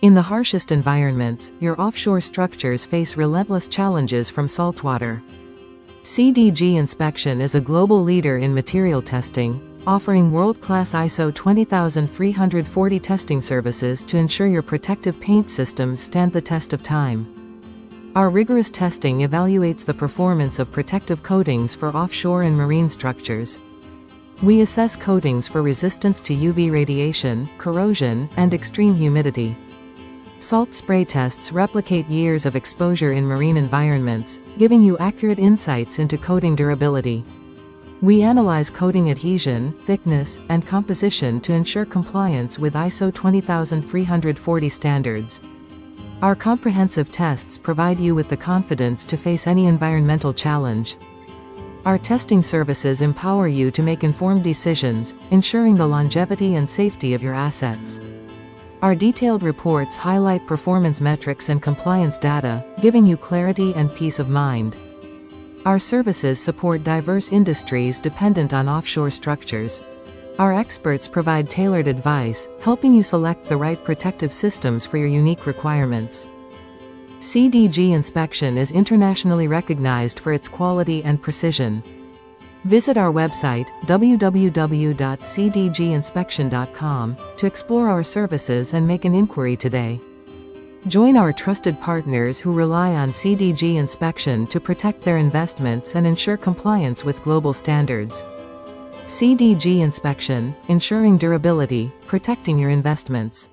In the harshest environments, your offshore structures face relentless challenges from saltwater. CDG Inspection is a global leader in material testing, offering world-class ISO 20340 testing services to ensure your protective paint systems stand the test of time. Our rigorous testing evaluates the performance of protective coatings for offshore and marine structures. We assess coatings for resistance to UV radiation, corrosion, and extreme humidity. Salt spray tests replicate years of exposure in marine environments, giving you accurate insights into coating durability. We analyze coating adhesion, thickness, and composition to ensure compliance with ISO 20340 standards. Our comprehensive tests provide you with the confidence to face any environmental challenge. Our testing services empower you to make informed decisions, ensuring the longevity and safety of your assets. Our detailed reports highlight performance metrics and compliance data, giving you clarity and peace of mind. Our services support diverse industries dependent on offshore structures. Our experts provide tailored advice, helping you select the right protective systems for your unique requirements. CDG Inspection is internationally recognized for its quality and precision. Visit our website, www.cdginspection.com, to explore our services and make an inquiry today. Join our trusted partners who rely on CDG Inspection to protect their investments and ensure compliance with global standards. CDG Inspection, ensuring durability, protecting your investments.